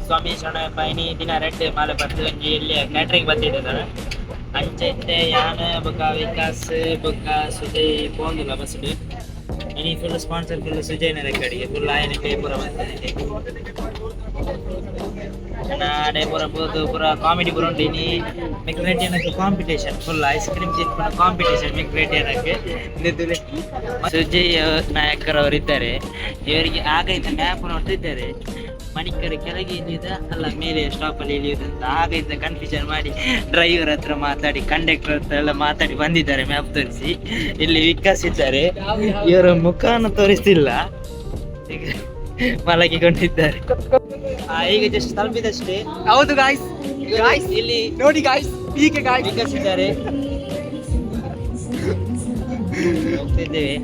ಸ್ವಾಮಿ ಶರಣಪ್ಪ ದಿನ ರೆಡ್ ಮಾಲೆ ಬರ್ದು ಒಂಜಿ ಇಲ್ಲಿ ಕ್ಯಾಟ್ರಿಂಗ್ ಬರ್ತಿದ್ದಾರೆ ಅಂಚೆ ಯಾನ್ ಬೊಕ್ಕ ವಿಕಾಸ್ ಬೊಕ್ಕ ಸುಜಯ್ ಪೋಂದಿಲ್ಲ ಬಸ್ಡ್ ಇನಿ ಫುಲ್ ಸ್ಪಾನ್ಸರ್ ಫುಲ್ ಸುಜಯ್ನ ರೆಕ್ಕಡಿಗೆ ಫುಲ್ ಆಯನಕ್ಕೆ ಪೂರ ಬಂದಿದೆ ಆಡೆ ಪೂರ ಬೋದು ಪೂರ ಕಾಮಿಡಿ ಪೂರ ಉಂಟು ಇನಿ ಮೆಕ್ರೇಟಿಯನಕ್ಕೆ ಕಾಂಪಿಟೇಷನ್ ಫುಲ್ ಐಸ್ ಕ್ರೀಮ್ ತಿನ್ಕೊಂಡು ಕಾಂಪಿಟೇಷನ್ ಮೆಕ್ರೇಟಿಯನಕ್ಕೆ ಸುಜಯ್ ನಾಯಕರವರು ಇದ್ದಾರೆ ಇವರಿಗೆ ಆಗ ಇಂದ ಮ್ಯಾಪ್ ನೋಡ್ತಿದ್ದಾರೆ ಮಣಿಕರ ಕೆಳಗೆ ಇಳಿಯುದ ಅಲ್ಲ ಮೇಲೆ ಸ್ಟಾಪಲ್ಲಿ ಇಳಿಯುವುದಂತ ಆಗ ಇಂದ ಕನ್ಫ್ಯೂಷನ್ ಮಾಡಿ ಡ್ರೈವರ್ ಹತ್ರ ಮಾತಾಡಿ ಕಂಡಕ್ಟರ್ ಹತ್ರ ಎಲ್ಲ ಮಾತಾಡಿ ಬಂದಿದ್ದಾರೆ ಮ್ಯಾಪ್ ತೋರಿಸಿ ಇಲ್ಲಿ ವಿಕಾಸ್ ಇದ್ದಾರೆ ಇವರ ಮುಖವನ್ನು ತೋರಿಸ್ತಿಲ್ಲ ಈಗ ಮಲಗಿಕೊಂಡಿದ್ದಾರೆ ಈಗ ಜಸ್ಟ್ ತಲುಪಿದಷ್ಟೇ ಹೌದು ಗಾಯ್ಸ್ ಇಲ್ಲಿ ನೋಡಿ ಗಾಯ್ಸ್ ಹೀಗೆ ಗಾಯ್ಸ್ ವಿಕಾಸ್ ಇದ್ದಾರೆ ಹೋಗ್ತಿದ್ದೇವೆ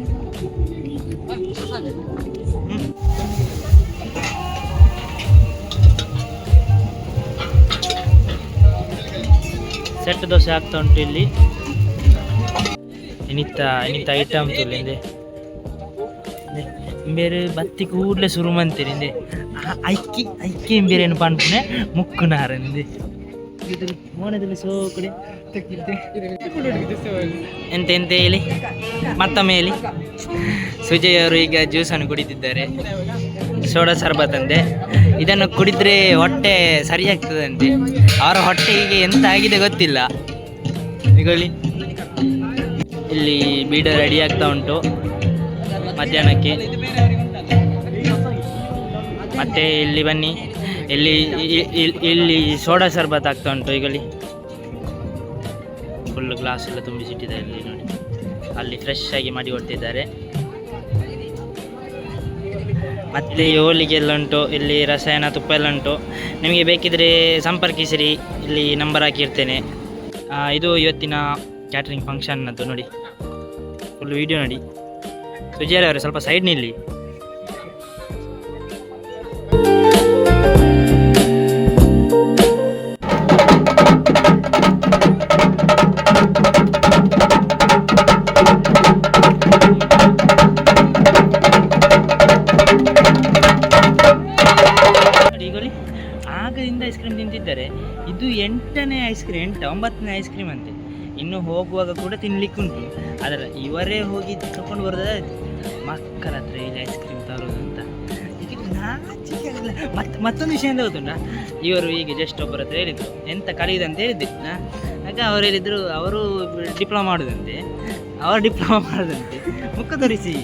ಸೆಟ್ ದೋಸೆ ಆಗ್ತಾ ಉಂಟು ಇಲ್ಲಿ ಇನಿತ್ತ ಐಟಮ್ ತುಳಿಂದೆ ಬೇರೆ ಬತ್ತಿ ಕೂಡಲೇ ಶುರು ಮಂತಿರಿಂದೆ ಐಕ್ಕಿ ಬೇರೇನು ಪಂಪನೆ ಮುಕ್ಕುನಾರಂದೆ ಮೋನದಲ್ಲಿ ಸೋಕಡೆ ಎಂತ ಹೇಳಿ ಮತ್ತೊಮ್ಮೆ ಹೇಳಿ ಸುಜಯ್ ಅವರು ಈಗ ಜ್ಯೂಸನ್ನು ಕುಡಿತಿದ್ದಾರೆ ಸೋಡಾ ಸರ್ಬತ್ ಅಂತೆ ಇದನ್ನು ಕುಡಿದ್ರೆ ಹೊಟ್ಟೆ ಸರಿಯಾಗ್ತದಂತೆ ಅವರ ಹೊಟ್ಟೆಗೆ ಎಂತ ಆಗಿದೆ ಗೊತ್ತಿಲ್ಲ ಈಗಳಿ ಇಲ್ಲಿ ಬೀಡ ರೆಡಿ ಆಗ್ತಾ ಉಂಟು ಮಧ್ಯಾಹ್ನಕ್ಕೆ ಮತ್ತೆ ಇಲ್ಲಿ ಬನ್ನಿ ಇಲ್ಲಿ ಸೋಡಾ ಸರ್ಬತ್ ಆಗ್ತಾ ಉಂಟು ಈಗಳಿ ಫುಲ್ ಗ್ಲಾಸ್ ಎಲ್ಲ ತುಂಬಿಸಿಟ್ಟಿದ್ದಾರೆ ಇಲ್ಲಿ ನೋಡಿ ಅಲ್ಲಿ ಫ್ರೆಶ್ ಆಗಿ ಮಾಡಿ ಕೊಡ್ತಿದ್ದಾರೆ ಮತ್ತೆ ಹೋಳಿಗೆ ಎಲ್ಲ ಉಂಟು ಇಲ್ಲಿ ರಸಾಯನ ತುಪ್ಪ ಎಲ್ಲ ಉಂಟು ನಿಮಗೆ ಬೇಕಿದ್ರೆ ಸಂಪರ್ಕಿಸಿರಿ ಇಲ್ಲಿ ನಂಬರ್ ಹಾಕಿರ್ತೇನೆ ಇದು ಇವತ್ತಿನ ಕ್ಯಾಟ್ರಿಂಗ್ ಫಂಕ್ಷನ್ನದ್ದು ನೋಡಿ ಫುಲ್ ವಿಡಿಯೋ ನೋಡಿ ಸುಜಯ್ ಅವರೇ ಸ್ವಲ್ಪ ಸೈಡ್ ನಿಲ್ಲಿ ಆಗದಿಂದ ಐಸ್ ಕ್ರೀಮ್ ತಿಂತಿದ್ದಾರೆ ಇದು 8ನೇ ಐಸ್ ಕ್ರೀಮ್ 9ನೇ ಐಸ್ ಕ್ರೀಮ್ ಅಂತೆ ಇನ್ನು ಹೋಗುವಾಗ ಕೂಡ ತಿನ್ಲಿಕ್ಕುಂಟು ಆದರೆ ಇವರೇ ಹೋಗಿ ತಗೊಂಡು ಬರೋದಾದ್ರೆ ಮಕ್ಕಳ ಹತ್ರ ಇಲ್ಲಿ ಐಸ್ ಕ್ರೀಮ್ ತರೋದು ಅಂತ ಮತ್ತೊಂದು ವಿಷಯ ಅಂತ ಗೊತ್ತುಂಟ ಇವರು ಈಗ ಜಸ್ಟ್ ಒಬ್ಬರ ಹತ್ರ ಹೇಳಿದ್ರು ಎಂತ ಕಲಿಯುದಂತ ಹೇಳಿದ್ದೆ ಆಗ ಅವ್ರು ಹೇಳಿದ್ರು ಅವರು ಡಿಪ್ಲೊಮಾ ಮಾಡೋದಂತೆ ಮುಖ ತೋರಿಸಿ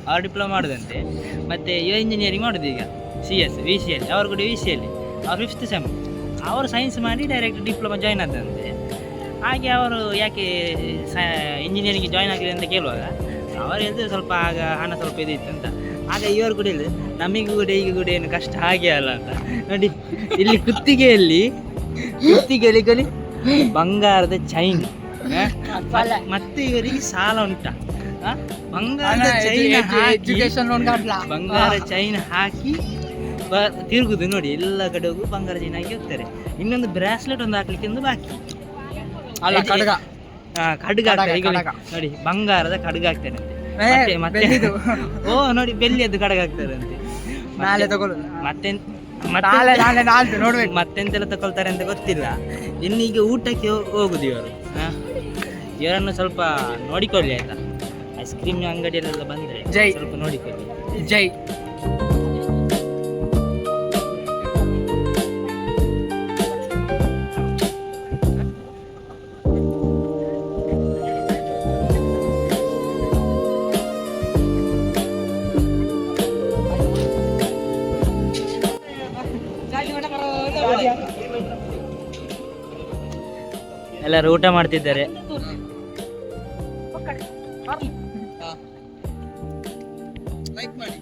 ಅವ್ರು ಡಿಪ್ಲೊಮಾ ಮಾಡೋದಂತೆ ಮತ್ತು ಇಂಜಿನಿಯರಿಂಗ್ ಮಾಡೋದು ಈಗ VCL ಅವರು ಕೂಡ VCL ಅವ್ರು 5th ಸೆಮ್ ಅವರು ಸೈನ್ಸ್ ಮಾಡಿ ಡೈರೆಕ್ಟ್ ಡಿಪ್ಲೊಮಾ ಜಾಯ್ನ್ ಆದಂತೆ ಹಾಗೆ ಅವರು ಯಾಕೆ ಇಂಜಿನಿಯರಿಂಗ್ ಜಾಯ್ನ್ ಆಗಿದೆ ಅಂತ ಕೇಳುವಾಗ ಅವರು ಹೇಳಿದ್ರು ಸ್ವಲ್ಪ ಆಗ ಹಣ ಸ್ವಲ್ಪ ಇದಿತ್ತು ಅಂತ ಆಗ ಇವರು ಕೂಡ ಹೇಳಿದ್ರು ನಮಗೂ ಕೂಡ ಈಗ ಕೂಡ ಏನು ಕಷ್ಟ ಹಾಗೆ ಅಲ್ಲ ಅಂತ ನೋಡಿ ಇಲ್ಲಿ ಕುತ್ತಿಗೆಯಲ್ಲಿ ಕಲಿ ಬಂಗಾರದ ಚೈನ್ ಮತ್ತೆ ಇವರಿಗೆ ಸಾಲ ಉಂಟಾ ಬಂಗಾರದ ಚೈನ್ ಹಾಕಿ ತಿರುಗುದು ನೋಡಿ ಎಲ್ಲ ಕಡೆಗೂ ಬಂಗಾರ ಚೈನ್ ಹಾಕಿ ಹೋಗ್ತಾರೆ ಇನ್ನೊಂದು ಬ್ರಾಸ್ಲೆಟ್ ಒಂದು ಹಾಕ್ಲಿಕ್ಕೆ ಒಂದು ಬಾಕಿ ಖಡ್ಗ ನೋಡಿ ಬಂಗಾರದ ಖಡ್ಗ ಆಗ್ತಾರೆ ಮತ್ತೆ ಓ ನೋಡಿ ಬೆಳ್ಳಿಯದ್ದು ಖಡ್ಗ ಆಗ್ತಾರೆ ಅಂತೆ ಮತ್ತೆಂತೆಲ್ಲ ತಗೊಳ್ತಾರೆ ಅಂತ ಗೊತ್ತಿಲ್ಲ ಇನ್ನೀಗ ಊಟಕ್ಕೆ ಹೋಗುದು ಇವರನ್ನು ಸ್ವಲ್ಪ ನೋಡಿಕೊಳ್ಳಿ ಆಯ್ತಾ ಐಸ್ ಕ್ರೀಮ್ ಅಂಗಡಿಯಲ್ಲೆಲ್ಲ ಬಂದ್ರೆ ಸ್ವಲ್ಪ ನೋಡಿಕೊಳ್ಳಿ ಜೈ ಎಲ್ಲರೂ ಊಟ ಮಾಡ್ತಿದ್ದಾರೆ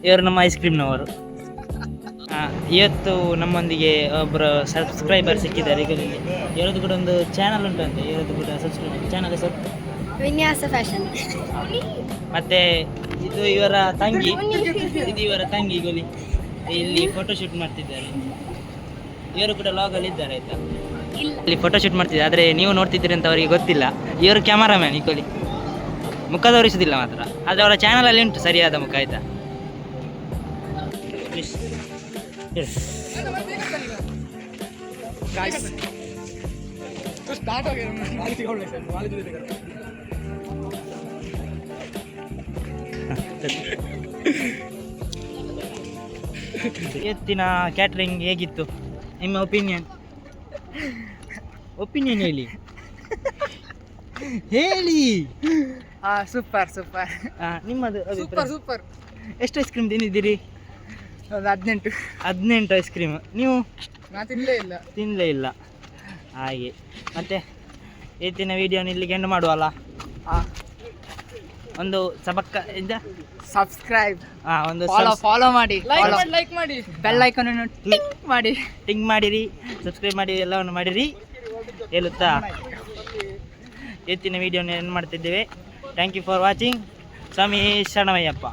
ಇವರು ನಮ್ಮ ಐಸ್ ಕ್ರೀಮ್ನವರು ಇವತ್ತು ನಮ್ಮೊಂದಿಗೆ ಒಬ್ಬರು ಸಬ್ಸ್ಕ್ರೈಬರ್ ಸಿಕ್ಕಿದ್ದಾರೆ ಈಗ ಇವರದ್ದು ಕೂಡ ಒಂದು ಚಾನಲ್ ಉಂಟಂತೆ ಇವರದ್ದು ಕೂಡ ಸಬ್ಸ್ಕ್ರೈಬರ್ ಚಾನಲ್ ಹೆಸರು ವಿನ್ಯಾಸ ಫ್ಯಾಷನ್ ಮತ್ತೆ ಇದು ಇವರ ತಂಗಿ ಗೊಲಿ ಇಲ್ಲಿ ಫೋಟೋಶೂಟ್ ಮಾಡ್ತಿದ್ದಾರೆ ಇವರು ಕೂಡ ಲಾಗಲ್ಲಿ ಇದ್ದಾರೆ ಆಯ್ತಾ ಇಲ್ಲಿ ಫೋಟೋಶೂಟ್ ಮಾಡ್ತಿದ್ದಾರೆ ಆದರೆ ನೀವು ನೋಡ್ತಿದ್ದೀರಿ ಅಂತ ಅವರಿಗೆ ಗೊತ್ತಿಲ್ಲ ಇವರು ಕ್ಯಾಮರಾಮ್ಯಾನ್ ಈಗೋಲಿ ಮುಖ ತೋರಿಸೋದಿಲ್ಲ ಮಾತ್ರ ಆದರೆ ಅವರ ಚಾನಲಲ್ಲಿ ಉಂಟು ಸರಿಯಾದ ಮುಖ ಆಯ್ತಾ ಗಾಯ್ಸ್ ಸ್ಟಾರ್ಟ್ ಆಗಿದೆ ಎತ್ತಿನ ಕ್ಯಾಟ್ರಿಂಗ್ ಹೇಗಿತ್ತು ನಿಮ್ಮ ಒಪಿನಿಯನ್ ಹೇಳಿ ಹೇಳಿ. ಸೂಪರ್ ಸೂಪರ್ ನಿಮ್ಮದು ಸೂಪರ್ ಸೂಪರ್. ಎಷ್ಟು ಐಸ್ ಕ್ರೀಮ್ ತಿಂದಿದ್ದೀರಿ? ಒಂದು 18 ಐಸ್ ಕ್ರೀಮ್. ನೀವು ನಾ ತಿನ್ನಲೇ ಇಲ್ಲ ಹಾಗೆ. ಮತ್ತೆ ಇವತ್ತಿನ ವಿಡಿಯೋನ ಇಲ್ಲಿಗೆ ಎಂಡ್ ಮಾಡುವಲ್ಲ. ಒಂದು ಸಬಕ್ಕ ಇದ್ದ ಸಬ್ಸ್ಕ್ರೈಬ್ ಒಂದು ಫಾಲೋ ಮಾಡಿ, ಲೈಕ್ ಮಾಡಿ, ಬೆಲ್ ಐಕಾನ್ ಅನ್ನು ಟಿಂಗ್ ಮಾಡಿರಿ, ಸಬ್ಸ್ಕ್ರೈಬ್ ಮಾಡಿ, ಎಲ್ಲವನ್ನು ಮಾಡಿರಿ ಹೇಳುತ್ತಾ ಇವತ್ತಿನ ವಿಡಿಯೋನ ಎಂಡ್ ಮಾಡ್ತಿದ್ದೇವೆ. Thank you for watching. ಸ್ವಾಮಿ ಶರಣಮಯ್ಯಪ್ಪ.